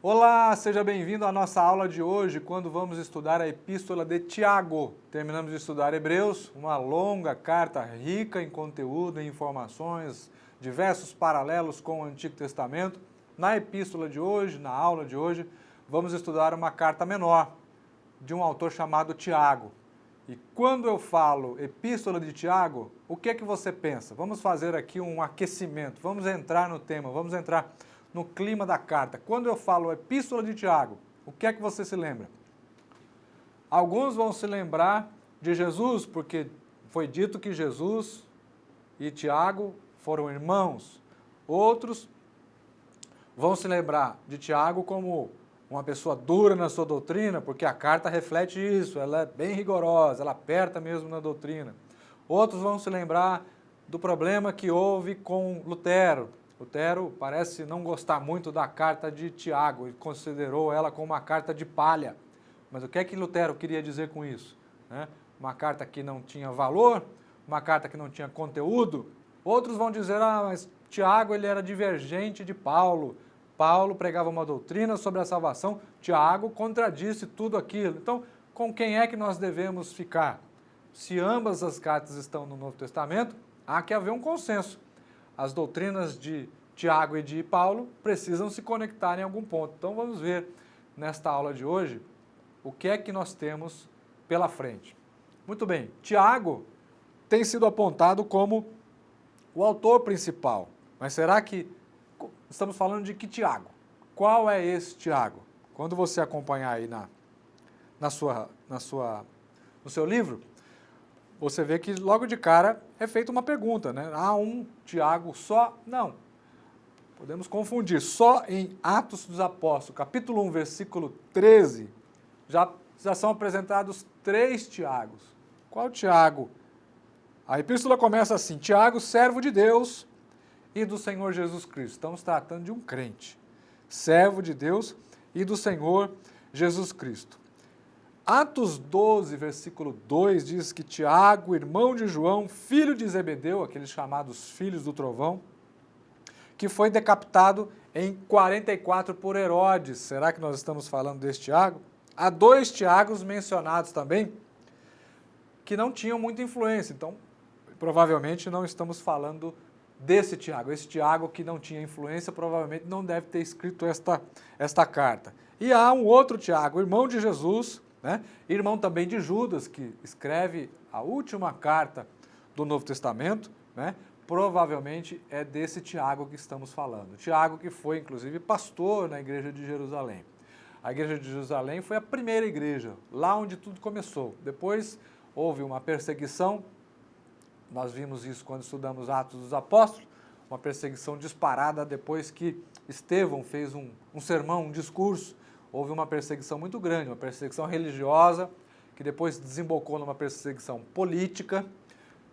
Olá, seja bem-vindo à nossa aula de hoje, quando vamos estudar a Epístola de Tiago. Terminamos de estudar Hebreus, uma longa carta rica em conteúdo, em informações, diversos paralelos com o Antigo Testamento. Na Epístola de hoje, na aula de hoje, vamos estudar uma carta menor, de um autor chamado Tiago. E quando eu falo Epístola de Tiago, o que é que você pensa? Vamos fazer aqui um aquecimento, vamos entrar no tema, vamos entrar no clima da carta. Quando eu falo Epístola de Tiago, o que é que você se lembra? Alguns vão se lembrar de Jesus, porque foi dito que Jesus e Tiago foram irmãos. Outros vão se lembrar de Tiago como uma pessoa dura na sua doutrina, porque a carta reflete isso, ela é bem rigorosa, ela aperta mesmo na doutrina. Outros vão se lembrar do problema que houve com Lutero. Lutero parece não gostar muito da carta de Tiago e considerou ela como uma carta de palha. Mas o que é que Lutero queria dizer com isso? Uma carta que não tinha valor, uma carta que não tinha conteúdo. Outros vão dizer, mas Tiago ele era divergente de Paulo. Paulo pregava uma doutrina sobre a salvação, Tiago contradisse tudo aquilo. Então, com quem é que nós devemos ficar? Se ambas as cartas estão no Novo Testamento, há que haver um consenso. As doutrinas de Tiago e de Paulo precisam se conectar em algum ponto. Então vamos ver nesta aula de hoje o que é que nós temos pela frente. Muito bem, Tiago tem sido apontado como o autor principal, mas será que estamos falando de que Tiago? Qual é esse Tiago? Quando você acompanhar aí no seu livro, você vê que logo de cara é feita uma pergunta, né? Há um Tiago só? Não. Podemos confundir. Só em Atos dos Apóstolos, capítulo 1, versículo 13, já são apresentados 3 Tiagos. Qual Tiago? A epístola começa assim, Tiago, servo de Deus e do Senhor Jesus Cristo. Estamos tratando de um crente. Servo de Deus e do Senhor Jesus Cristo. Atos 12, versículo 2, diz que Tiago, irmão de João, filho de Zebedeu, aqueles chamados filhos do trovão, que foi decapitado em 44 por Herodes. Será que nós estamos falando desse Tiago? Há 2 Tiagos mencionados também, que não tinham muita influência, então provavelmente não estamos falando desse Tiago. Esse Tiago que não tinha influência provavelmente não deve ter escrito esta carta. E há um outro Tiago, irmão de Jesus, irmão também de Judas, que escreve a última carta do Novo Testamento, provavelmente é desse Tiago que estamos falando. Tiago que foi, inclusive, pastor na igreja de Jerusalém. A igreja de Jerusalém foi a primeira igreja, lá onde tudo começou. Depois houve uma perseguição, nós vimos isso quando estudamos Atos dos Apóstolos, uma perseguição disparada depois que Estevão fez um sermão, um discurso. Houve uma perseguição muito grande, uma perseguição religiosa, que depois desembocou numa perseguição política,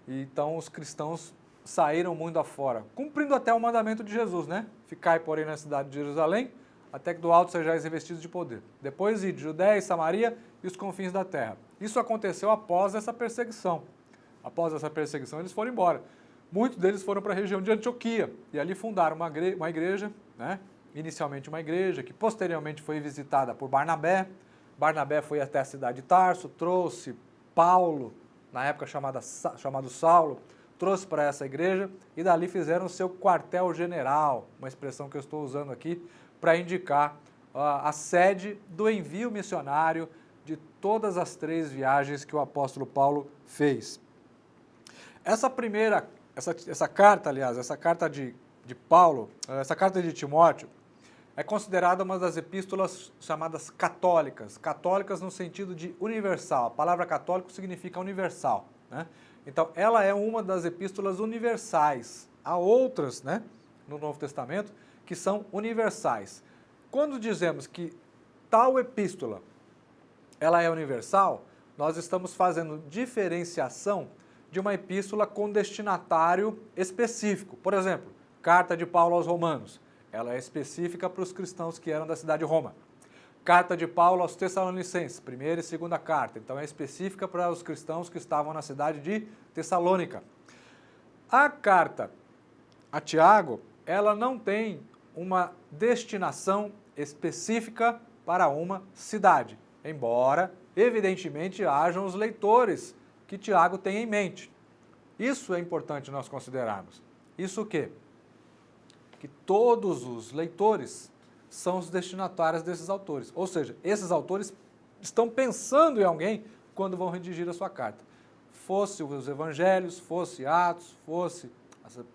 e então os cristãos saíram mundo afora, cumprindo até o mandamento de Jesus, Ficai, porém, na cidade de Jerusalém, até que do alto sejais revestidos de poder. Depois de Judéia e Samaria e os confins da terra. Isso aconteceu após essa perseguição. Após essa perseguição, eles foram embora. Muitos deles foram para a região de Antioquia, e ali fundaram uma igreja, inicialmente uma igreja, que posteriormente foi visitada por Barnabé. Barnabé foi até a cidade de Tarso, trouxe Paulo, na época chamado Saulo, trouxe para essa igreja e dali fizeram o seu quartel-general, uma expressão que eu estou usando aqui para indicar a sede do envio missionário de todas as 3 viagens que o apóstolo Paulo fez. Essa carta de Paulo, essa carta de Timóteo, é considerada uma das epístolas chamadas católicas. Católicas no sentido de universal. A palavra católico significa universal. Então, ela é uma das epístolas universais. Há outras, no Novo Testamento, que são universais. Quando dizemos que tal epístola ela é universal, nós estamos fazendo diferenciação de uma epístola com destinatário específico. Por exemplo, carta de Paulo aos Romanos. Ela é específica para os cristãos que eram da cidade de Roma. Carta de Paulo aos Tessalonicenses, primeira e segunda carta. Então é específica para os cristãos que estavam na cidade de Tessalônica. A carta a Tiago, ela não tem uma destinação específica para uma cidade, embora, evidentemente, hajam os leitores que Tiago tem em mente. Isso é importante nós considerarmos. Isso o quê? Que todos os leitores são os destinatários desses autores. Ou seja, esses autores estão pensando em alguém quando vão redigir a sua carta. Fosse os evangelhos, fosse Atos, fosse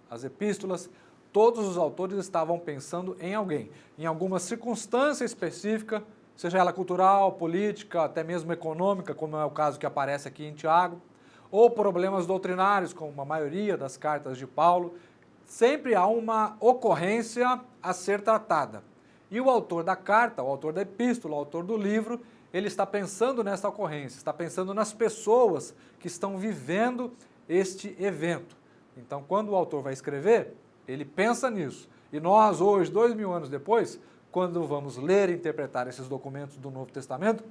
as epístolas, todos os autores estavam pensando em alguém, em alguma circunstância específica, seja ela cultural, política, até mesmo econômica, como é o caso que aparece aqui em Tiago, ou problemas doutrinários, como a maioria das cartas de Paulo. Sempre há uma ocorrência a ser tratada. E o autor da carta, o autor da epístola, o autor do livro, ele está pensando nessa ocorrência, está pensando nas pessoas que estão vivendo este evento. Então, quando o autor vai escrever, ele pensa nisso. E nós, hoje, 2000 anos depois, quando vamos ler e interpretar esses documentos do Novo Testamento,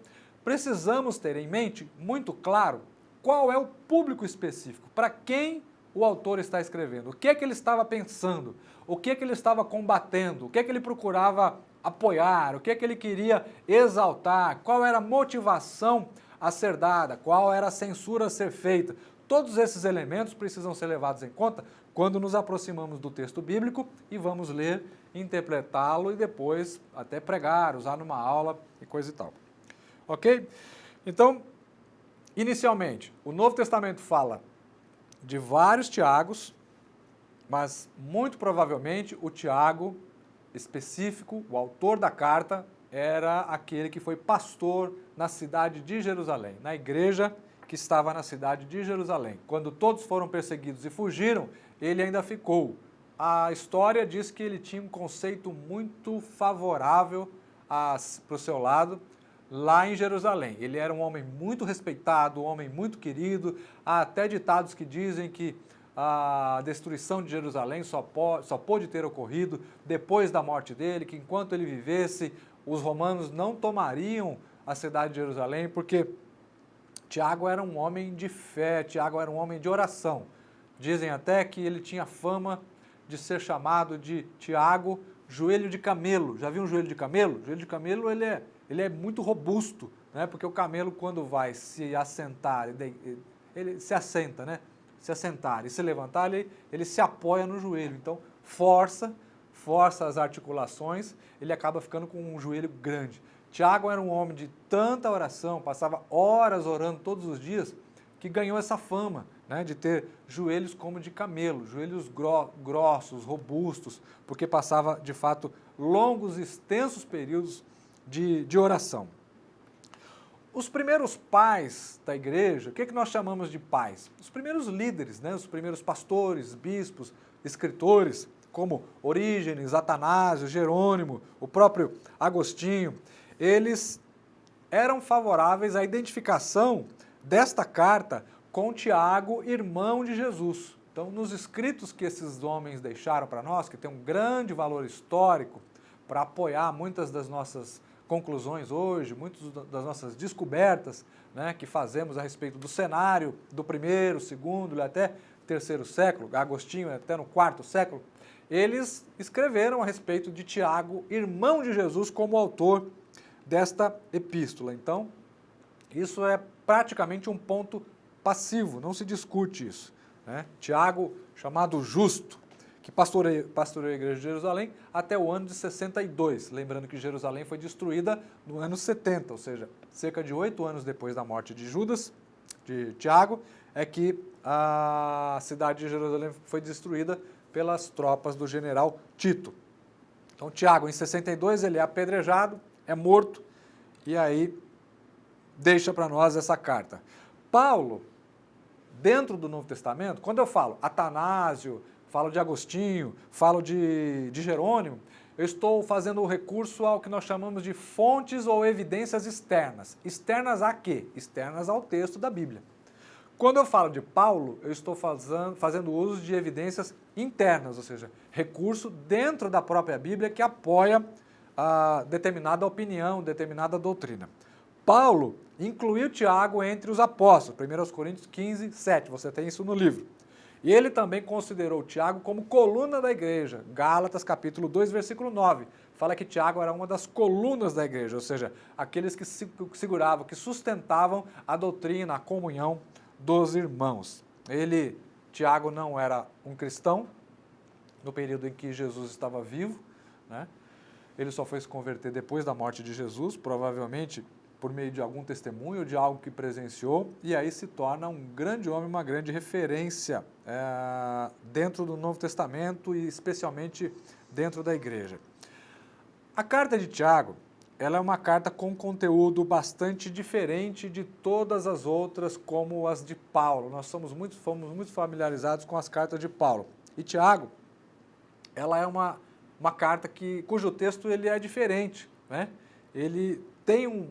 precisamos ter em mente, muito claro, qual é o público específico, para quem o autor está escrevendo, o que é que ele estava pensando, o que é que ele estava combatendo, o que é que ele procurava apoiar, o que é que ele queria exaltar, qual era a motivação a ser dada, qual era a censura a ser feita. Todos esses elementos precisam ser levados em conta quando nos aproximamos do texto bíblico e vamos ler, interpretá-lo e depois até pregar, usar numa aula e coisa e tal. Ok? Então, inicialmente, o Novo Testamento fala de vários Tiagos, mas muito provavelmente o Tiago específico, o autor da carta, era aquele que foi pastor na cidade de Jerusalém, na igreja que estava na cidade de Jerusalém. Quando todos foram perseguidos e fugiram, ele ainda ficou. A história diz que ele tinha um conceito muito favorável para o seu lado, lá em Jerusalém. Ele era um homem muito respeitado, um homem muito querido. Há até ditados que dizem que a destruição de Jerusalém só pôde ter ocorrido depois da morte dele, que enquanto ele vivesse, os romanos não tomariam a cidade de Jerusalém, porque Tiago era um homem de fé, Tiago era um homem de oração. Dizem até que ele tinha fama de ser chamado de Tiago, joelho de camelo. Já viu um joelho de camelo? O joelho de camelo ele é muito robusto, né? Porque o camelo, quando vai se assentar, ele se assenta, né? Se assentar e se levantar, ele se apoia no joelho. Então, força as articulações, ele acaba ficando com um joelho grande. Tiago era um homem de tanta oração, passava horas orando todos os dias, que ganhou essa fama, né, de ter joelhos como de camelo, joelhos grossos, robustos, porque passava, de fato, longos e extensos períodos de oração. Os primeiros pais da igreja, o que nós chamamos de pais? Os primeiros líderes, né, os primeiros pastores, bispos, escritores, como Orígenes, Atanásio, Jerônimo, o próprio Agostinho, eles eram favoráveis à identificação desta carta com Tiago, irmão de Jesus. Então, nos escritos que esses homens deixaram para nós, que tem um grande valor histórico para apoiar muitas das nossas conclusões hoje, muitas das nossas descobertas, né, que fazemos a respeito do cenário do primeiro, segundo e até terceiro século, Agostinho até no quarto século, eles escreveram a respeito de Tiago, irmão de Jesus, como autor desta epístola. Então, isso é praticamente um ponto passivo, não se discute isso, né? Tiago, chamado Justo, que pastoreou a igreja de Jerusalém até o ano de 62, lembrando que Jerusalém foi destruída no ano 70, ou seja, cerca de 8 anos depois da morte de Judas, de Tiago, é que a cidade de Jerusalém foi destruída pelas tropas do general Tito. Então, Tiago, em 62, ele é apedrejado, é morto, e aí deixa para nós essa carta. Paulo, dentro do Novo Testamento, quando eu falo Atanásio, falo de Agostinho, falo de Jerônimo, eu estou fazendo o recurso ao que nós chamamos de fontes ou evidências externas. Externas a quê? Externas ao texto da Bíblia. Quando eu falo de Paulo, eu estou fazendo uso de evidências internas, ou seja, recurso dentro da própria Bíblia que apoia determinada opinião, determinada doutrina. Paulo incluiu Tiago entre os apóstolos, 1 Coríntios 15, 7, você tem isso no livro. E ele também considerou Tiago como coluna da igreja, Gálatas capítulo 2, versículo 9. fala que Tiago era uma das colunas da igreja, ou seja, aqueles que seguravam, que sustentavam a doutrina, a comunhão dos irmãos. Tiago não era um cristão no período em que Jesus estava vivo, né? Ele só foi se converter depois da morte de Jesus, provavelmente por meio de algum testemunho, de algo que presenciou, e aí se torna um grande homem, uma grande referência dentro do Novo Testamento e especialmente dentro da igreja. A carta de Tiago, ela é uma carta com conteúdo bastante diferente de todas as outras, como as de Paulo. Nós fomos muito familiarizados com as cartas de Paulo. E Tiago, ela é uma carta cujo texto ele é diferente, né? Ele tem um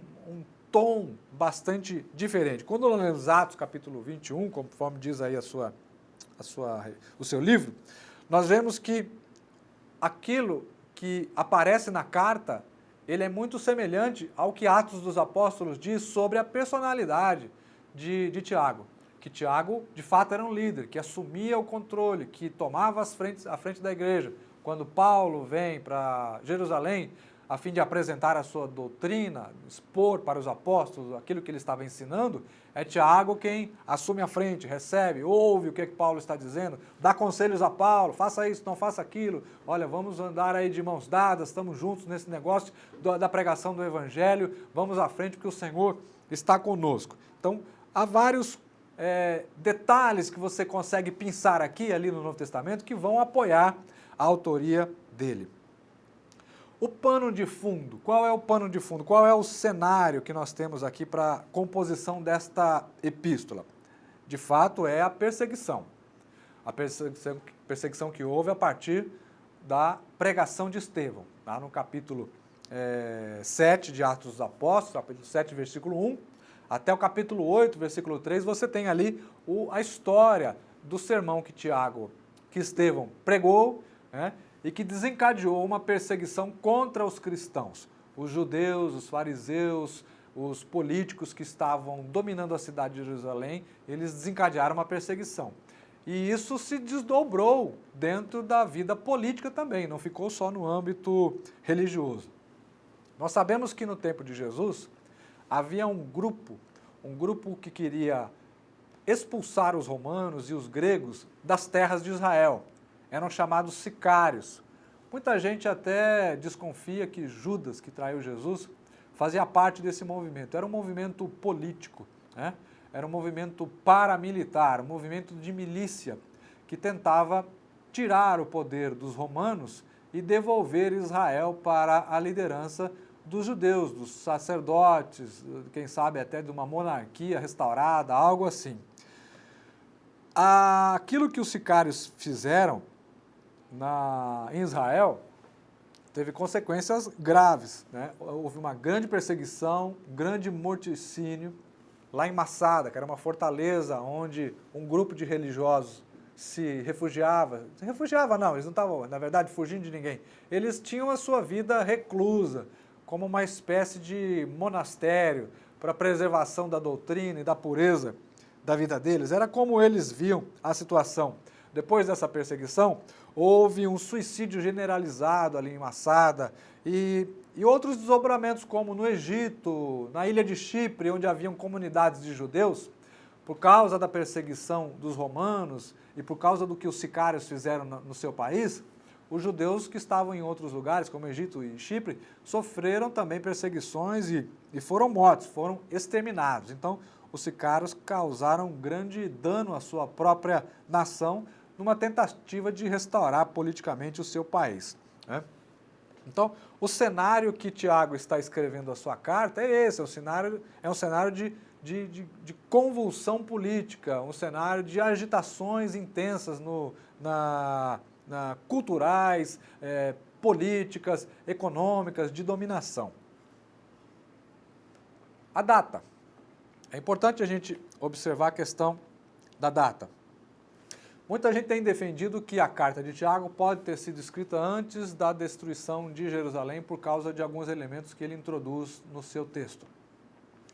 tom bastante diferente. Quando nós lemos Atos capítulo 21, conforme diz aí o seu livro, nós vemos que aquilo que aparece na carta, ele é muito semelhante ao que Atos dos Apóstolos diz sobre a personalidade de Tiago. Que Tiago, de fato, era um líder, que assumia o controle, que tomava a frente da igreja. Quando Paulo vem para Jerusalém, a fim de apresentar a sua doutrina, expor para os apóstolos aquilo que ele estava ensinando, é Tiago quem assume a frente, recebe, ouve o que Paulo está dizendo, dá conselhos a Paulo, faça isso, não faça aquilo, olha, vamos andar aí de mãos dadas, estamos juntos nesse negócio da pregação do Evangelho, vamos à frente porque o Senhor está conosco. Então, há vários detalhes que você consegue pensar aqui e ali no Novo Testamento que vão apoiar a autoria dele. O pano de fundo, qual é o pano de fundo? Qual é o cenário que nós temos aqui para a composição desta epístola? De fato, é a perseguição. A perseguição que houve a partir da pregação de Estevão. Tá? No capítulo 7 de Atos dos Apóstolos, capítulo 7, versículo 1, até o capítulo 8, versículo 3, você tem ali a história do sermão que Estevão pregou, né? E que desencadeou uma perseguição contra os cristãos. Os judeus, os fariseus, os políticos que estavam dominando a cidade de Jerusalém, eles desencadearam uma perseguição. E isso se desdobrou dentro da vida política também, não ficou só no âmbito religioso. Nós sabemos que no tempo de Jesus havia um grupo que queria expulsar os romanos e os gregos das terras de Israel. Eram chamados sicários. Muita gente até desconfia que Judas, que traiu Jesus, fazia parte desse movimento. Era um movimento político, né? Era um movimento paramilitar, um movimento de milícia, que tentava tirar o poder dos romanos e devolver Israel para a liderança dos judeus, dos sacerdotes, quem sabe até de uma monarquia restaurada, algo assim. Aquilo que os sicários fizeram em Israel teve consequências graves, né? Houve uma grande perseguição, um grande morticínio lá em Massada, que era uma fortaleza onde um grupo de religiosos se refugiava não, eles não estavam, na verdade, fugindo de ninguém. Eles tinham a sua vida reclusa, como uma espécie de monastério para a preservação da doutrina e da pureza da vida deles. Era como eles viam a situação. Depois dessa perseguição, houve um suicídio generalizado ali em Massada e outros desdobramentos, como no Egito, na ilha de Chipre, onde haviam comunidades de judeus, por causa da perseguição dos romanos e por causa do que os sicários fizeram no seu país, os judeus que estavam em outros lugares, como Egito e Chipre, sofreram também perseguições e foram mortos, foram exterminados. Então, os sicários causaram grande dano à sua própria nação, numa tentativa de restaurar politicamente o seu país, né? Então, o cenário que Tiago está escrevendo a sua carta é esse, é um cenário de convulsão política, um cenário de agitações intensas culturais, políticas, econômicas, de dominação. A data. É importante a gente observar a questão da data. Muita gente tem defendido que a carta de Tiago pode ter sido escrita antes da destruição de Jerusalém por causa de alguns elementos que ele introduz no seu texto.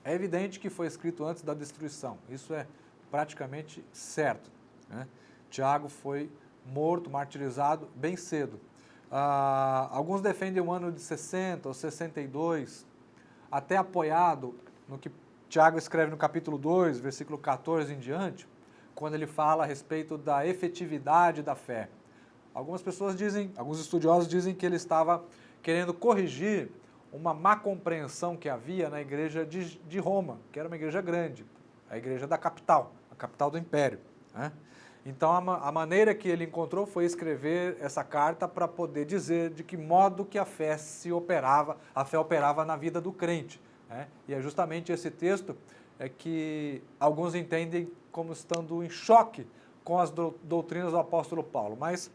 É evidente que foi escrito antes da destruição, isso é praticamente certo, né? Tiago foi morto, martirizado bem cedo. Alguns defendem o ano de 60 ou 62, até apoiado no que Tiago escreve no capítulo 2, versículo 14 em diante, quando ele fala a respeito da efetividade da fé. Algumas pessoas dizem, alguns estudiosos dizem que ele estava querendo corrigir uma má compreensão que havia na igreja de Roma, que era uma igreja grande, a igreja da capital, a capital do império, né? Então a maneira que ele encontrou foi escrever essa carta para poder dizer de que modo que a fé operava na vida do crente, né? E é justamente esse texto que alguns entendem como estando em choque com as doutrinas do apóstolo Paulo, mas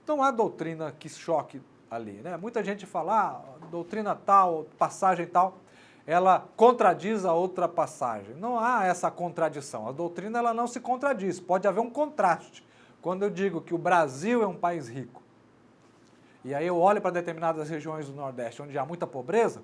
não há doutrina que choque ali, né? Muita gente fala, doutrina tal, passagem tal, ela contradiz a outra passagem. Não há essa contradição. A doutrina ela não se contradiz, pode haver um contraste. Quando eu digo que o Brasil é um país rico, e aí eu olho para determinadas regiões do Nordeste onde há muita pobreza,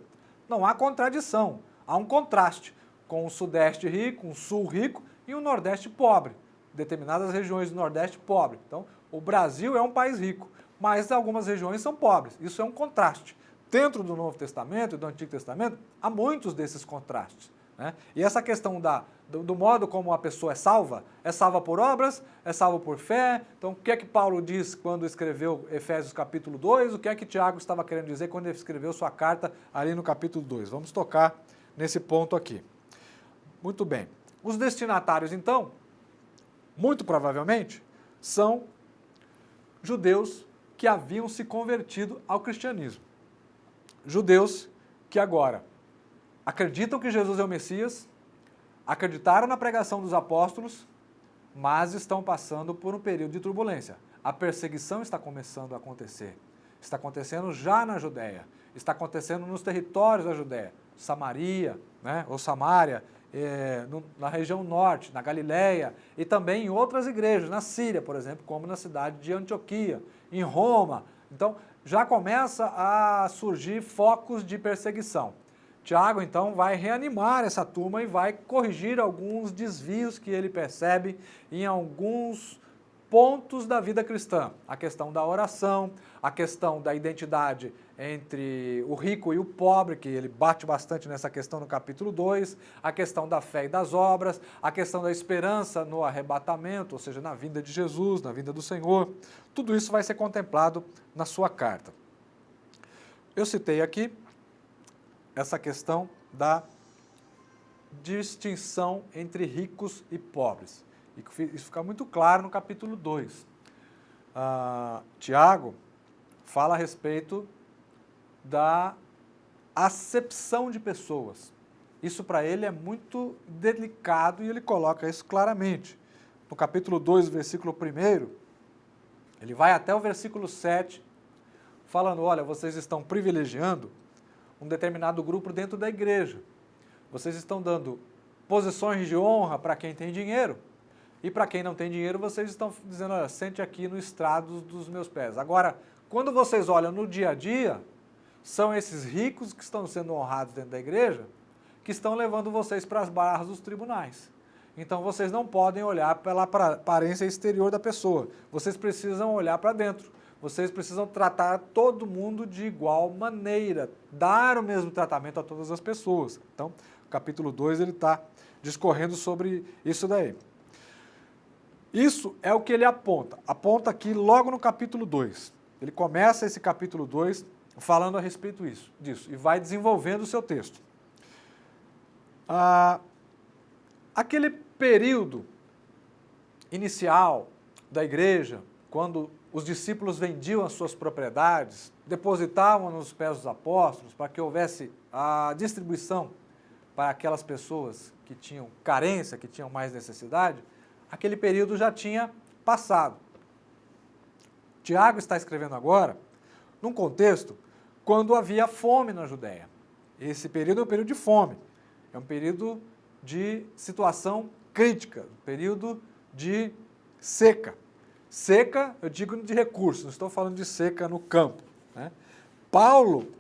não há contradição, há um contraste com o Sudeste rico, um Sul rico e um Nordeste pobre. Determinadas regiões do Nordeste pobre. Então, o Brasil é um país rico, mas algumas regiões são pobres. Isso é um contraste. Dentro do Novo Testamento e do Antigo Testamento, há muitos desses contrastes, né? E essa questão do modo como a pessoa é salva por obras, é salva por fé. Então, o que é que Paulo diz quando escreveu Efésios capítulo 2? O que é que Tiago estava querendo dizer quando ele escreveu sua carta ali no capítulo 2? Vamos tocar nesse ponto aqui. Muito bem. Os destinatários, então, muito provavelmente, são judeus que haviam se convertido ao cristianismo. Judeus que agora acreditam que Jesus é o Messias, acreditaram na pregação dos apóstolos, mas estão passando por um período de turbulência. A perseguição está começando a acontecer. Está acontecendo já na Judéia, está acontecendo nos territórios da Judéia, Samaria, né, ou Samária, na região norte, na Galileia, e também em outras igrejas, na Síria, por exemplo, como na cidade de Antioquia, em Roma. Então, já começa a surgir focos de perseguição. Tiago, então, vai reanimar essa turma e vai corrigir alguns desvios que ele percebe em alguns pontos da vida cristã. A questão da oração, a questão da identidade entre o rico e o pobre, que ele bate bastante nessa questão no capítulo 2, a questão da fé e das obras, a questão da esperança no arrebatamento, ou seja, na vinda de Jesus, na vinda do Senhor. Tudo isso vai ser contemplado na sua carta. Eu citei aqui essa questão da distinção entre ricos e pobres. E isso fica muito claro no capítulo 2. Tiago fala a respeito da acepção de pessoas. Isso para ele é muito delicado e ele coloca isso claramente. No capítulo 2, versículo 1, ele vai até o versículo 7, falando, olha, vocês estão privilegiando um determinado grupo dentro da igreja. Vocês estão dando posições de honra para quem tem dinheiro, e para quem não tem dinheiro, vocês estão dizendo, olha, sente aqui no estrado dos meus pés. Agora, quando vocês olham no dia a dia, são esses ricos que estão sendo honrados dentro da igreja, que estão levando vocês para as barras dos tribunais. Então, vocês não podem olhar pela aparência exterior da pessoa. Vocês precisam olhar para dentro. Vocês precisam tratar todo mundo de igual maneira, dar o mesmo tratamento a todas as pessoas. Então, o capítulo 2, ele está discorrendo sobre isso daí. Isso é o que ele aponta. Aponta aqui logo no capítulo 2. Ele começa esse capítulo 2 falando a respeito disso e vai desenvolvendo o seu texto. Aquele período inicial da igreja, quando os discípulos vendiam as suas propriedades, depositavam nos pés dos apóstolos para que houvesse a distribuição para aquelas pessoas que tinham carência, que tinham mais necessidade, aquele período já tinha passado. Tiago está escrevendo agora num contexto quando havia fome na Judéia. Esse período é um período de fome, é um período de situação crítica, um período de seca. Seca, eu digo de recursos, não estou falando de seca no campo, né? Paulo,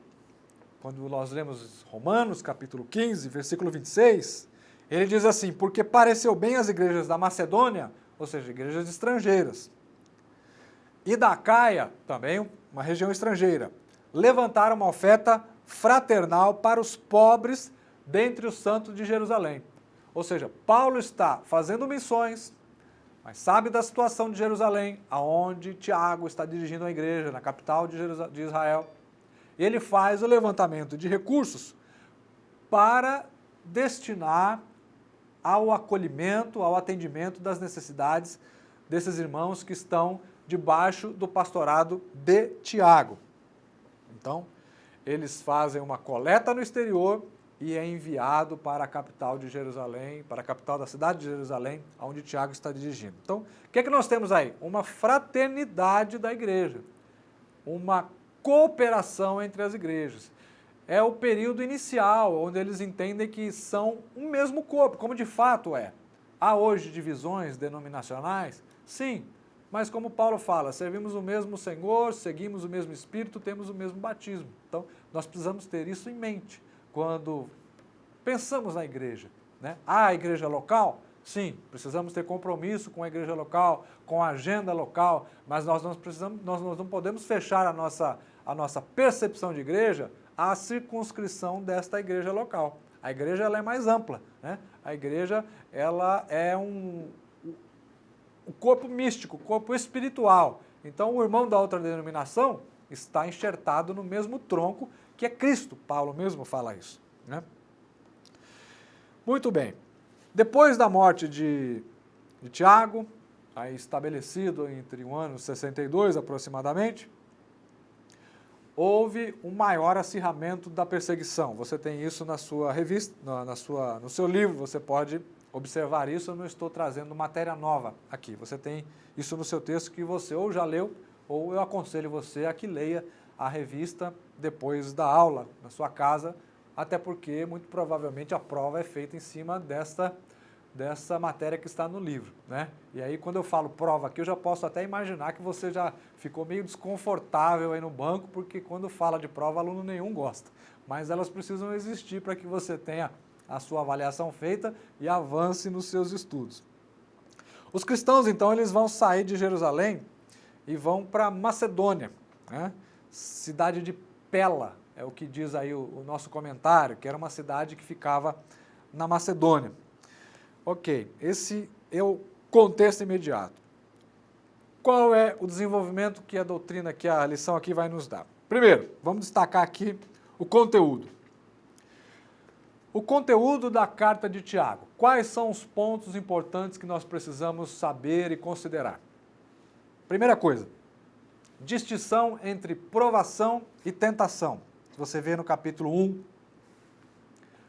quando nós lemos Romanos, capítulo 15, versículo 26, ele diz assim, porque pareceu bem às igrejas da Macedônia, ou seja, igrejas estrangeiras, e da Acaia, também uma região estrangeira, levantaram uma oferta fraternal para os pobres dentre os santos de Jerusalém. Ou seja, Paulo está fazendo missões, mas sabe da situação de Jerusalém, aonde Tiago está dirigindo a igreja, na capital de Israel. Ele faz o levantamento de recursos para destinar ao acolhimento, ao atendimento das necessidades desses irmãos que estão debaixo do pastorado de Tiago. Então, eles fazem uma coleta no exterior e é enviado para a capital de Jerusalém, para a capital da cidade de Jerusalém, onde Tiago está dirigindo. Então, o que é que nós temos aí? Uma fraternidade da igreja, uma cooperação entre as igrejas. É o período inicial, onde eles entendem que são um mesmo corpo, como de fato é. Há hoje divisões denominacionais? Sim, mas como Paulo fala, servimos o mesmo Senhor, seguimos o mesmo Espírito, temos o mesmo batismo. Então, nós precisamos ter isso em mente quando pensamos na igreja, né? A igreja local? Sim, precisamos ter compromisso com a igreja local, com a agenda local, mas nós não podemos fechar a nossa percepção de igreja à circunscrição desta igreja local. A igreja ela é mais ampla, né? A igreja ela é o corpo místico, o corpo espiritual. Então o irmão da outra denominação está enxertado no mesmo tronco que é Cristo. Paulo mesmo fala isso, né? Muito bem. Depois da morte de Tiago, aí estabelecido entre o ano 62 aproximadamente, houve um maior acirramento da perseguição. Você tem isso na sua revista, no seu livro, você pode observar isso. Eu não estou trazendo matéria nova aqui. Você tem isso no seu texto que você ou já leu, ou eu aconselho você a que leia a revista depois da aula, na sua casa, até porque, muito provavelmente, a prova é feita em cima dessa matéria que está no livro, né? E aí, quando eu falo prova aqui, eu já posso até imaginar que você já ficou meio desconfortável aí no banco, porque quando fala de prova, aluno nenhum gosta. Mas elas precisam existir para que você tenha a sua avaliação feita e avance nos seus estudos. Os cristãos, então, eles vão sair de Jerusalém e vão para Macedônia, né? Cidade de Pela, é o que diz aí o nosso comentário, que era uma cidade que ficava na Macedônia. Ok, esse é o contexto imediato. Qual é o desenvolvimento que a doutrina, que a lição aqui vai nos dar? Primeiro, vamos destacar aqui o conteúdo. O conteúdo da carta de Tiago. Quais são os pontos importantes que nós precisamos saber e considerar? Primeira coisa, distinção entre provação e tentação. Você vê no capítulo 1,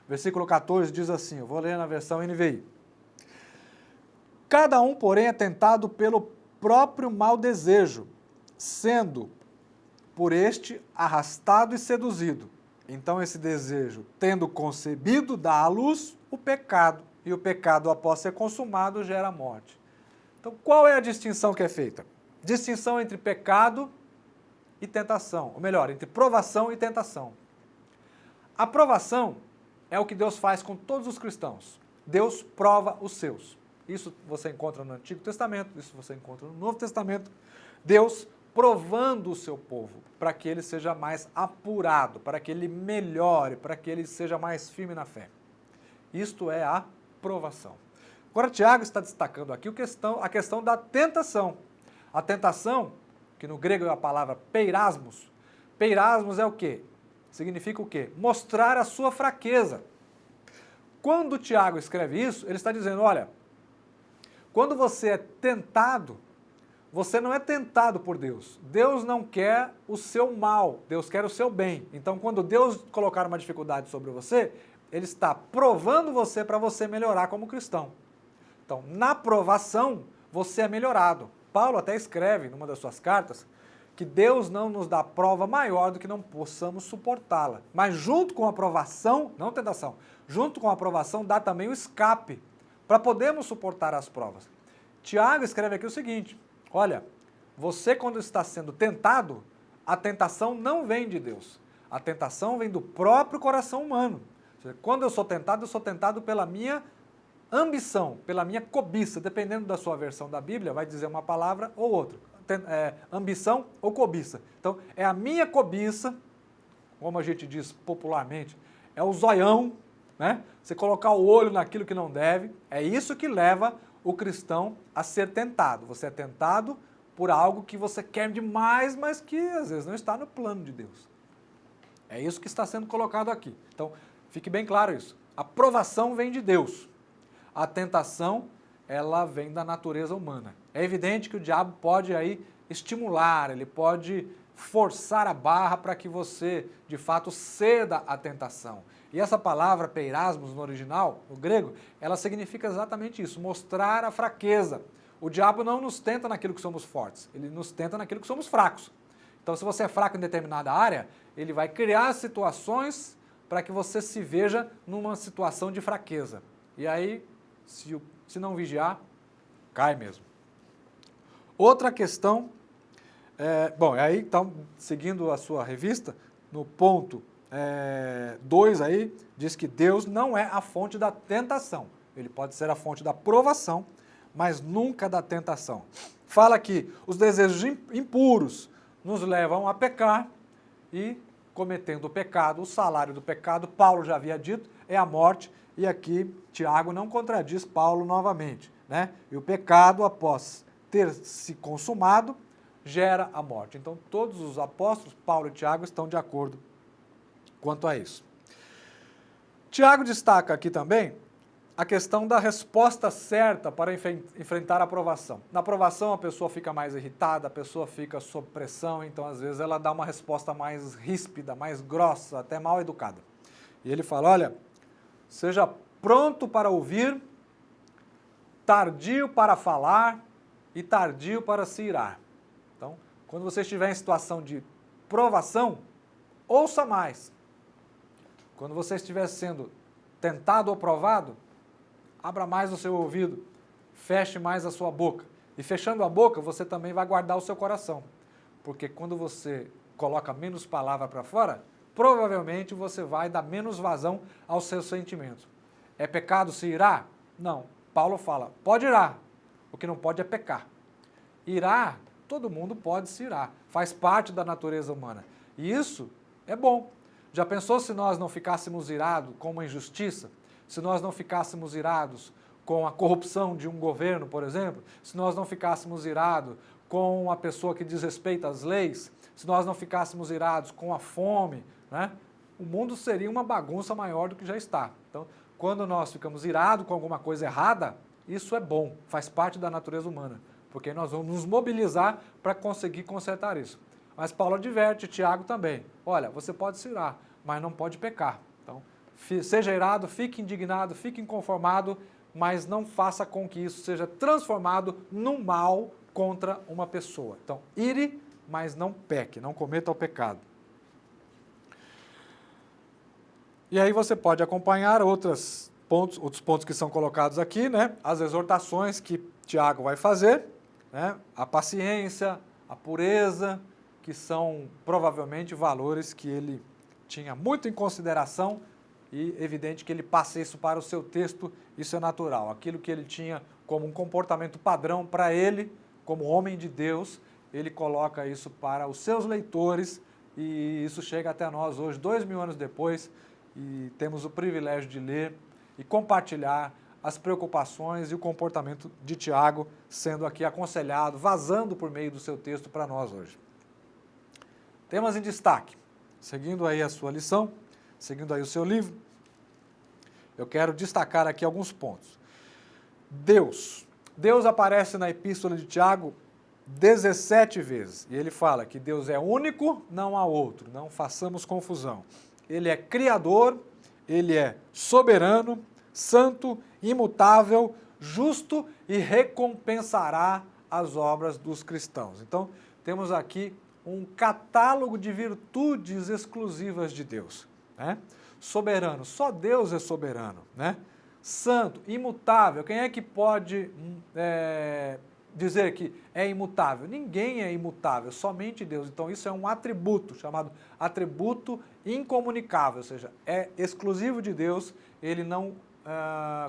versículo 14, diz assim, eu vou ler na versão NVI. Cada um, porém, é tentado pelo próprio mau desejo, sendo por este arrastado e seduzido. Então esse desejo, tendo concebido, dá à luz o pecado, e o pecado, após ser consumado, gera morte. Então qual é a distinção que é feita? Distinção entre pecado e tentação, ou melhor, entre provação e tentação. A provação é o que Deus faz com todos os cristãos. Deus prova os seus. Isso você encontra no Antigo Testamento, isso você encontra no Novo Testamento. Deus provando o seu povo, para que ele seja mais apurado, para que ele melhore, para que ele seja mais firme na fé. Isto é a provação. Agora, Tiago está destacando aqui a questão da tentação. A tentação, que no grego é a palavra peirasmos. Peirasmos é o quê? Significa o quê? Mostrar a sua fraqueza. Quando Tiago escreve isso, ele está dizendo, olha, quando você é tentado, você não é tentado por Deus. Deus não quer o seu mal, Deus quer o seu bem. Então, quando Deus colocar uma dificuldade sobre você, Ele está provando você para você melhorar como cristão. Então, na provação, você é melhorado. Paulo até escreve, numa das suas cartas, que Deus não nos dá prova maior do que não possamos suportá-la. Mas junto com a provação, não tentação, junto com a provação dá também o escape, para podermos suportar as provas. Tiago escreve aqui o seguinte, olha, você quando está sendo tentado, a tentação não vem de Deus. A tentação vem do próprio coração humano. Ou seja, quando eu sou tentado pela minha ambição, pela minha cobiça, dependendo da sua versão da Bíblia, vai dizer uma palavra ou outra. ambição ou cobiça. Então, é a minha cobiça, como a gente diz popularmente, é o zoião, né? Você colocar o olho naquilo que não deve, é isso que leva o cristão a ser tentado. Você é tentado por algo que você quer demais, mas que às vezes não está no plano de Deus. É isso que está sendo colocado aqui. Então, fique bem claro isso. A provação vem de Deus. A tentação, ela vem da natureza humana. É evidente que o diabo pode aí estimular, ele pode forçar a barra para que você, de fato, ceda à tentação. E essa palavra peirasmos no original, no grego, ela significa exatamente isso, mostrar a fraqueza. O diabo não nos tenta naquilo que somos fortes, ele nos tenta naquilo que somos fracos. Então, se você é fraco em determinada área, ele vai criar situações para que você se veja numa situação de fraqueza. E aí, se não vigiar, cai mesmo. Outra questão, aí, então, seguindo a sua revista, no ponto 2 aí, diz que Deus não é a fonte da tentação. Ele pode ser a fonte da provação, mas nunca da tentação. Fala que os desejos impuros nos levam a pecar e, cometendo o pecado, o salário do pecado, Paulo já havia dito, é a morte, e aqui Tiago não contradiz Paulo novamente, né? E o pecado, após ter se consumado, gera a morte. Então, todos os apóstolos, Paulo e Tiago, estão de acordo quanto a isso. Tiago destaca aqui também a questão da resposta certa para enfrentar a provação. Na provação, a pessoa fica mais irritada, a pessoa fica sob pressão, então, às vezes, ela dá uma resposta mais ríspida, mais grossa, até mal educada. E ele fala, olha, seja pronto para ouvir, tardio para falar e tardio para se irar. Então, quando você estiver em situação de provação, ouça mais. Quando você estiver sendo tentado ou provado, abra mais o seu ouvido, feche mais a sua boca. E fechando a boca, você também vai guardar o seu coração. Porque quando você coloca menos palavra para fora, provavelmente você vai dar menos vazão aos seus sentimentos. É pecado se irar? Não. Paulo fala, pode irar. O que não pode é pecar. Irar, todo mundo pode se irar. Faz parte da natureza humana. E isso é bom. Já pensou se nós não ficássemos irados com uma injustiça? Se nós não ficássemos irados com a corrupção de um governo, por exemplo? Se nós não ficássemos irados com uma pessoa que desrespeita as leis? Se nós não ficássemos irados com a fome, né? O mundo seria uma bagunça maior do que já está. Então, quando nós ficamos irados com alguma coisa errada, isso é bom, faz parte da natureza humana, porque nós vamos nos mobilizar para conseguir consertar isso. Mas Paulo adverte, Tiago também, olha, você pode se irar, mas não pode pecar. Então, seja irado, fique indignado, fique inconformado, mas não faça com que isso seja transformado num mal contra uma pessoa. Então, ire, mas não peque, não cometa o pecado. E aí você pode acompanhar outros pontos que são colocados aqui, né? As exortações que Tiago vai fazer, né? A paciência, a pureza, que são provavelmente valores que ele tinha muito em consideração e evidente que ele passa isso para o seu texto, isso é natural. Aquilo que ele tinha como um comportamento padrão para ele, como homem de Deus, ele coloca isso para os seus leitores e isso chega até nós hoje, 2000 anos depois, e temos o privilégio de ler e compartilhar as preocupações e o comportamento de Tiago sendo aqui aconselhado, vazando por meio do seu texto para nós hoje. Temas em destaque. Seguindo aí a sua lição, seguindo aí o seu livro, eu quero destacar aqui alguns pontos. Deus aparece na epístola de Tiago 17 vezes, e ele fala que Deus é único, não há outro, não façamos confusão. Ele é criador, ele é soberano, santo, imutável, justo e recompensará as obras dos cristãos. Então, temos aqui um catálogo de virtudes exclusivas de Deus, né? Soberano, só Deus é soberano, né? Santo, imutável, quem é que pode dizer que é imutável? Ninguém é imutável, somente Deus. Então isso é um atributo, chamado atributo incomunicável, ou seja, é exclusivo de Deus, ele não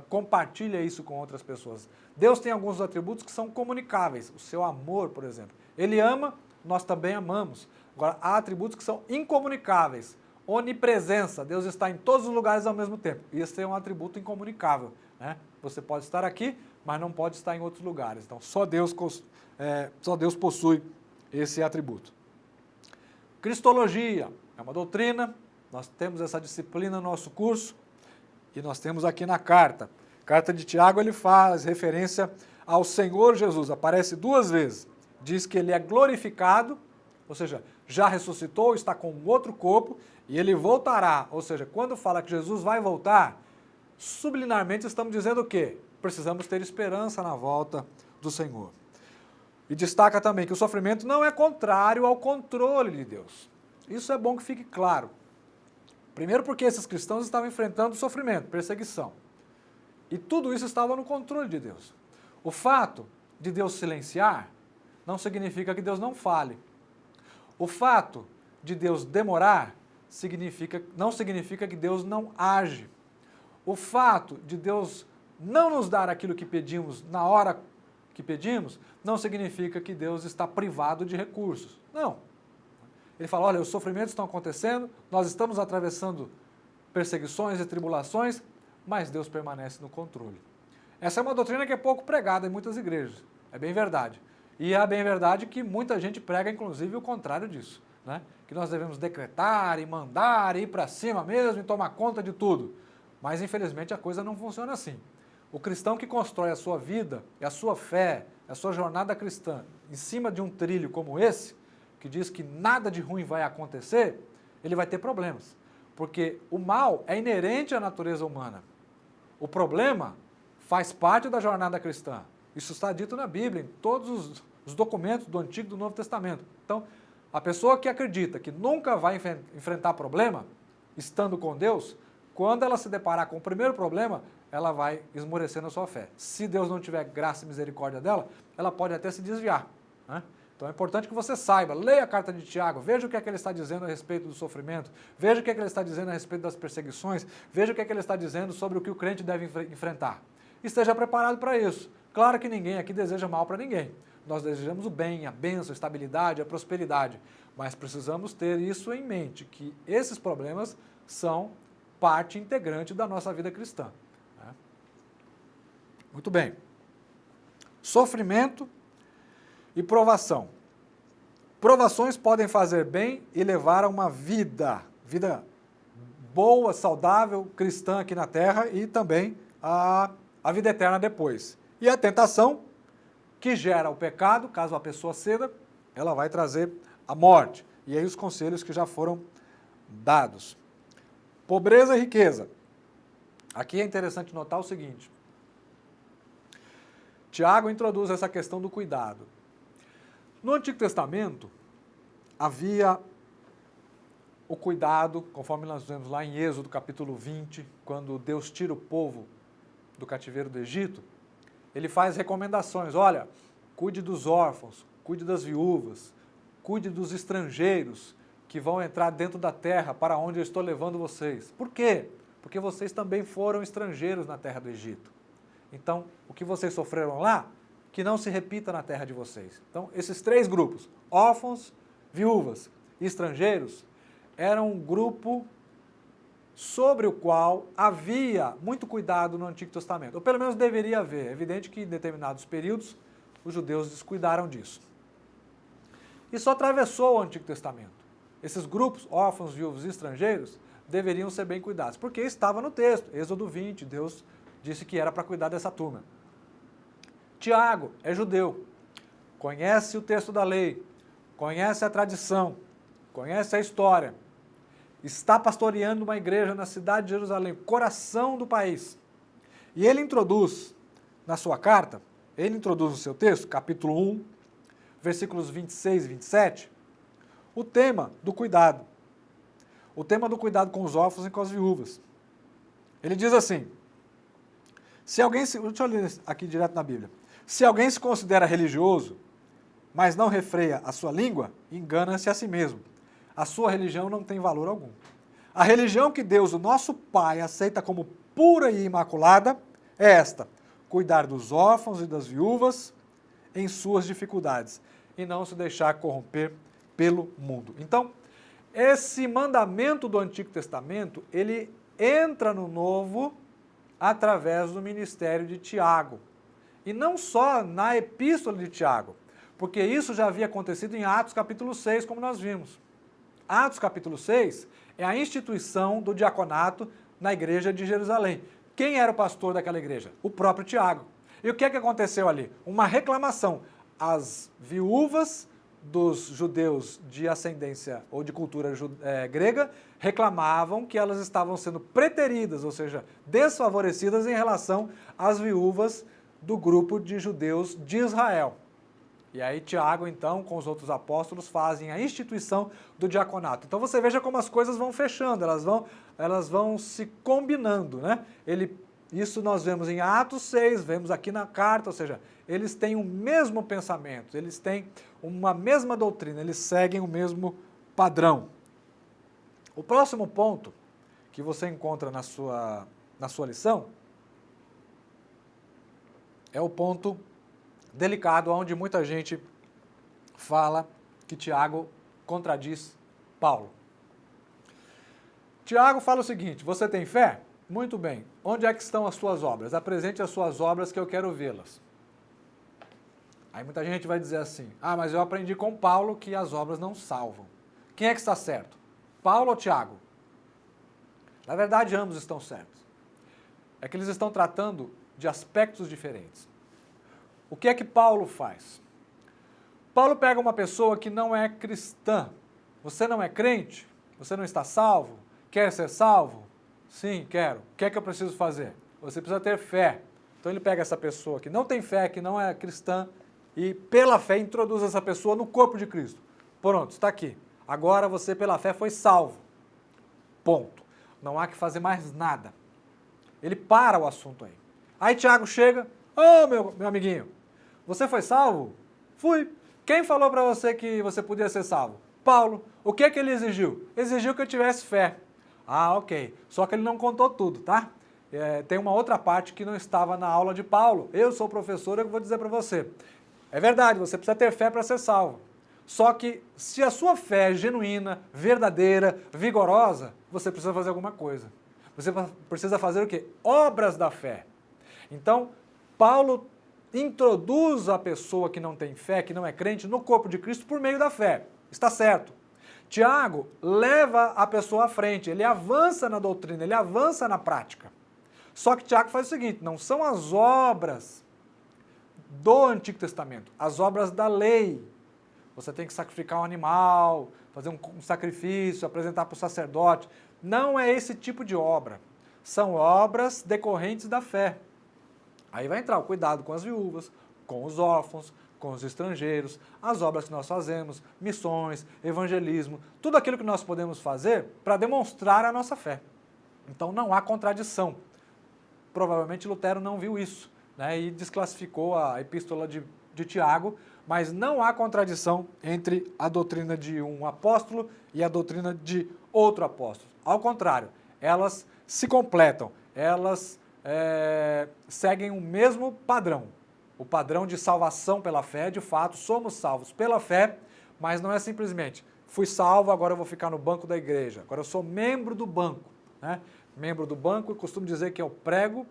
compartilha isso com outras pessoas. Deus tem alguns atributos que são comunicáveis. O seu amor, por exemplo. Ele ama, nós também amamos. Agora, há atributos que são incomunicáveis. Onipresença, Deus está em todos os lugares ao mesmo tempo. Isso é um atributo incomunicável, né? Você pode estar aqui, mas não pode estar em outros lugares. Então, só Deus possui esse atributo. Cristologia é uma doutrina, nós temos essa disciplina no nosso curso, e nós temos aqui na carta. Carta de Tiago, ele faz referência ao Senhor Jesus, aparece 2 vezes. Diz que ele é glorificado, ou seja, já ressuscitou, está com outro corpo, e ele voltará. Ou seja, quando fala que Jesus vai voltar, subliminarmente estamos dizendo o quê? Precisamos ter esperança na volta do Senhor. E destaca também que o sofrimento não é contrário ao controle de Deus. Isso é bom que fique claro. Primeiro porque esses cristãos estavam enfrentando sofrimento, perseguição. E tudo isso estava no controle de Deus. O fato de Deus silenciar não significa que Deus não fale. O fato de Deus demorar não significa que Deus não age. O fato de Deus não nos dar aquilo que pedimos na hora que pedimos não significa que Deus está privado de recursos. Não. Ele fala, olha, os sofrimentos estão acontecendo, nós estamos atravessando perseguições e tribulações, mas Deus permanece no controle. Essa é uma doutrina que é pouco pregada em muitas igrejas, é bem verdade. E é bem verdade que muita gente prega, inclusive, o contrário disso, né? Que nós devemos decretar e mandar, e ir para cima mesmo e tomar conta de tudo. Mas, infelizmente, a coisa não funciona assim. O cristão que constrói a sua vida, a sua fé, a sua jornada cristã em cima de um trilho como esse, que diz que nada de ruim vai acontecer, ele vai ter problemas. Porque o mal é inerente à natureza humana. O problema faz parte da jornada cristã. Isso está dito na Bíblia, em todos os documentos do Antigo e do Novo Testamento. Então, a pessoa que acredita que nunca vai enfrentar problema, estando com Deus, quando ela se deparar com o primeiro problema, ela vai esmorecer na sua fé. Se Deus não tiver graça e misericórdia dela, ela pode até se desviar, né? Então é importante que você saiba, leia a carta de Tiago, veja o que é que ele está dizendo a respeito do sofrimento, veja o que é que ele está dizendo a respeito das perseguições, veja o que é que ele está dizendo sobre o que o crente deve enfrentar. Esteja preparado para isso. Claro que ninguém aqui deseja mal para ninguém. Nós desejamos o bem, a bênção, a estabilidade, a prosperidade, mas precisamos ter isso em mente, que esses problemas são parte integrante da nossa vida cristã. Muito bem. Sofrimento e provação. Provações podem fazer bem e levar a uma vida boa, saudável, cristã aqui na terra e também a vida eterna depois. E a tentação, que gera o pecado, caso a pessoa ceda, ela vai trazer a morte. E aí os conselhos que já foram dados. Pobreza e riqueza. Aqui é interessante notar o seguinte. Tiago introduz essa questão do cuidado. No Antigo Testamento, havia o cuidado, conforme nós vemos lá em Êxodo capítulo 20, quando Deus tira o povo do cativeiro do Egito, ele faz recomendações, olha, cuide dos órfãos, cuide das viúvas, cuide dos estrangeiros que vão entrar dentro da terra para onde eu estou levando vocês. Por quê? Porque vocês também foram estrangeiros na terra do Egito. Então, o que vocês sofreram lá, que não se repita na terra de vocês. Então, esses 3 grupos, órfãos, viúvas e estrangeiros, eram um grupo sobre o qual havia muito cuidado no Antigo Testamento, ou pelo menos deveria haver. É evidente que em determinados períodos os judeus descuidaram disso. Isso atravessou o Antigo Testamento. Esses grupos, órfãos, viúvos e estrangeiros, deveriam ser bem cuidados, porque estava no texto, Êxodo 20, Deus disse que era para cuidar dessa turma. Tiago é judeu, conhece o texto da lei, conhece a tradição, conhece a história, está pastoreando uma igreja na cidade de Jerusalém, coração do país. E ele introduz na sua carta, ele introduz no seu texto, capítulo 1, versículos 26 e 27, o tema do cuidado. O tema do cuidado com os órfãos e com as viúvas. Ele diz assim, deixa eu ler aqui direto na Bíblia. Se alguém se considera religioso, mas não refreia a sua língua, engana-se a si mesmo. A sua religião não tem valor algum. A religião que Deus, o nosso Pai, aceita como pura e imaculada é esta: cuidar dos órfãos e das viúvas em suas dificuldades e não se deixar corromper pelo mundo. Então, esse mandamento do Antigo Testamento, ele entra no Novo através do ministério de Tiago. E não só na epístola de Tiago, porque isso já havia acontecido em Atos capítulo 6, como nós vimos. Atos capítulo 6 é a instituição do diaconato na igreja de Jerusalém. Quem era o pastor daquela igreja? O próprio Tiago. E o que é que aconteceu ali? Uma reclamação. As viúvas dos judeus de ascendência ou de cultura grega reclamavam que elas estavam sendo preteridas, ou seja, desfavorecidas em relação às viúvas do grupo de judeus de Israel. E aí Tiago, então, com os outros apóstolos, fazem a instituição do diaconato. Então você veja como as coisas vão fechando, elas vão se combinando, né? Isso nós vemos em Atos 6, vemos aqui na carta, ou seja, eles têm o mesmo pensamento, eles têm uma mesma doutrina, eles seguem o mesmo padrão. O próximo ponto que você encontra na sua lição é o ponto delicado, onde muita gente fala que Tiago contradiz Paulo. Tiago fala o seguinte: você tem fé? Muito bem. Onde é que estão as suas obras? Apresente as suas obras que eu quero vê-las. Aí muita gente vai dizer assim: ah, mas eu aprendi com Paulo que as obras não salvam. Quem é que está certo? Paulo ou Tiago? Na verdade, ambos estão certos. É que eles estão tratando de aspectos diferentes. O que é que Paulo faz? Paulo pega uma pessoa que não é cristã. Você não é crente? Você não está salvo? Quer ser salvo? Sim, quero. O que é que eu preciso fazer? Você precisa ter fé. Então ele pega essa pessoa que não tem fé, que não é cristã, e pela fé introduz essa pessoa no corpo de Cristo. Pronto, está aqui. Agora você pela fé foi salvo. Ponto. Não há que fazer mais nada. Ele para o assunto aí. Aí Tiago chega: ô meu amiguinho, você foi salvo? Fui. Quem falou para você que você podia ser salvo? Paulo. O que é que ele exigiu? Exigiu que eu tivesse fé. Ah, ok. Só que ele não contou tudo, tá? Tem uma outra parte que não estava na aula de Paulo. Eu sou professor, eu vou dizer para você. É verdade, você precisa ter fé para ser salvo. Só que se a sua fé é genuína, verdadeira, vigorosa, você precisa fazer alguma coisa. Você precisa fazer o quê? Obras da fé. Então, Paulo introduz a pessoa que não tem fé, que não é crente, no corpo de Cristo por meio da fé. Está certo. Tiago leva a pessoa à frente, ele avança na doutrina, ele avança na prática. Só que Tiago faz o seguinte: não são as obras do Antigo Testamento, as obras da lei. Você tem que sacrificar um animal, fazer um sacrifício, apresentar para o sacerdote. Não é esse tipo de obra. São obras decorrentes da fé. Aí vai entrar o cuidado com as viúvas, com os órfãos, com os estrangeiros, as obras que nós fazemos, missões, evangelismo, tudo aquilo que nós podemos fazer para demonstrar a nossa fé. Então não há contradição. Provavelmente Lutero não viu isso, né, e desclassificou a epístola de Tiago, mas não há contradição entre a doutrina de um apóstolo e a doutrina de outro apóstolo. Ao contrário, elas se completam, elas seguem o mesmo padrão. O padrão de salvação pela fé, de fato, somos salvos pela fé, mas não é simplesmente, fui salvo, agora eu vou ficar no banco da igreja, agora eu sou membro do banco. Né? Membro do banco, eu costumo dizer que é o prego,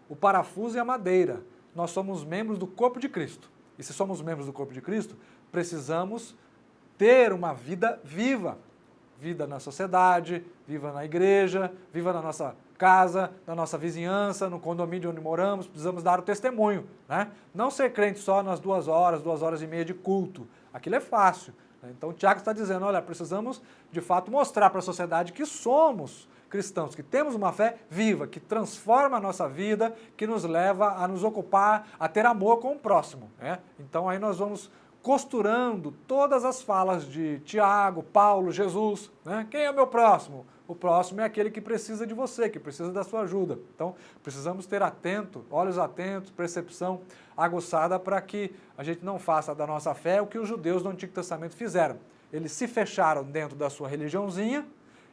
o parafuso e a madeira. Nós somos membros do corpo de Cristo. E se somos membros do corpo de Cristo, precisamos ter uma vida viva. Vida na sociedade, viva na igreja, viva na nossa casa, na nossa vizinhança, no condomínio onde moramos, precisamos dar o testemunho, né? Não ser crente só nas 2 horas e meia de culto. Aquilo é fácil. Né? Então, o Tiago está dizendo, olha, precisamos, de fato, mostrar para a sociedade que somos cristãos, que temos uma fé viva, que transforma a nossa vida, que nos leva a nos ocupar, a ter amor com o próximo. Né? Então, aí nós vamos costurando todas as falas de Tiago, Paulo, Jesus. Né? Quem é o meu próximo? O próximo é aquele que precisa de você, que precisa da sua ajuda. Então, precisamos ter olhos atentos, percepção aguçada para que a gente não faça da nossa fé o que os judeus do Antigo Testamento fizeram. Eles se fecharam dentro da sua religiãozinha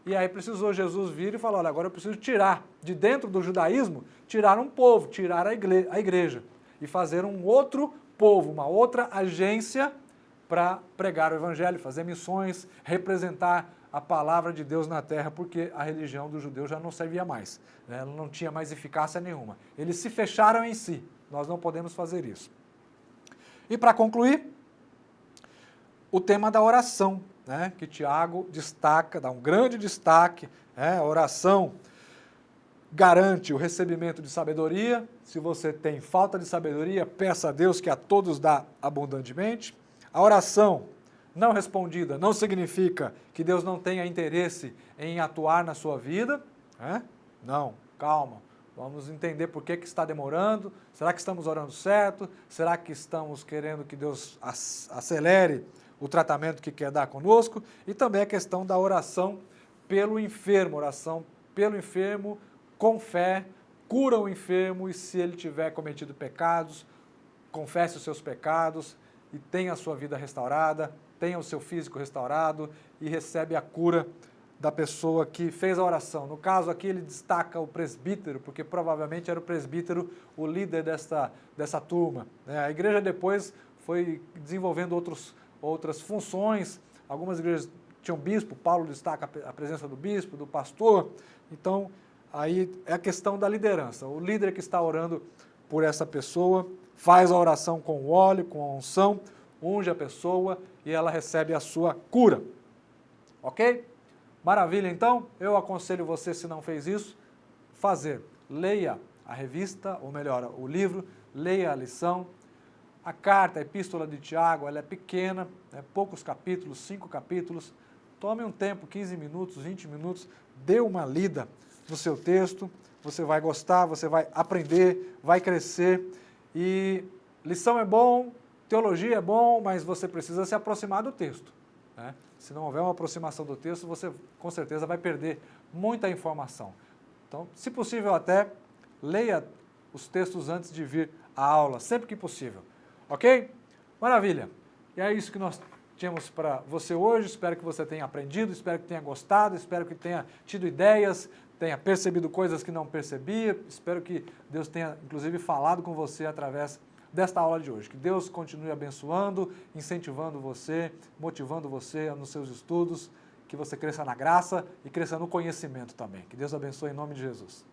E aí precisou Jesus vir e falar, olha, agora eu preciso tirar de dentro do judaísmo, tirar um povo, tirar a igreja e fazer um outro povo, uma outra agência para pregar o evangelho, fazer missões, representar a palavra de Deus na terra, porque a religião do judeu já não servia mais, né? Ela não tinha mais eficácia nenhuma. Eles se fecharam em si, nós não podemos fazer isso. E para concluir, o tema da oração, né, que Tiago destaca, dá um grande destaque, a oração garante o recebimento de sabedoria. Se você tem falta de sabedoria, peça a Deus que a todos dá abundantemente. A oração não respondida não significa que Deus não tenha interesse em atuar na sua vida, né? Não, calma, vamos entender por que está demorando, será que estamos orando certo, será que estamos querendo que Deus acelere o tratamento que quer dar conosco, e também a questão da oração pelo enfermo, com fé, cura o enfermo, e se ele tiver cometido pecados, confesse os seus pecados e tenha a sua vida restaurada, tenha o seu físico restaurado e recebe a cura da pessoa que fez a oração. No caso aqui ele destaca o presbítero, porque provavelmente era o presbítero o líder dessa turma, né? A igreja depois foi desenvolvendo outras funções, algumas igrejas tinham bispo, Paulo destaca a presença do bispo, do pastor, então aí é a questão da liderança, o líder que está orando por essa pessoa, faz a oração com óleo, com a unção, unge a pessoa e ela recebe a sua cura, ok? Maravilha, então, eu aconselho você, se não fez isso, fazer, leia a revista, ou melhor, o livro, leia a lição. A carta, a epístola de Tiago, ela é pequena, poucos capítulos, 5 capítulos. Tome um tempo, 15 minutos, 20 minutos, dê uma lida no seu texto, você vai gostar, você vai aprender, vai crescer. E lição é bom, teologia é bom, mas você precisa se aproximar do texto, né? Se não houver uma aproximação do texto, você com certeza vai perder muita informação. Então, se possível até, leia os textos antes de vir à aula, sempre que possível. Ok? Maravilha! E é isso que nós tínhamos para você hoje. Espero que você tenha aprendido, espero que tenha gostado, espero que tenha tido ideias, tenha percebido coisas que não percebia. Espero que Deus tenha, inclusive, falado com você através desta aula de hoje. Que Deus continue abençoando, incentivando você, motivando você nos seus estudos, que você cresça na graça e cresça no conhecimento também. Que Deus abençoe em nome de Jesus.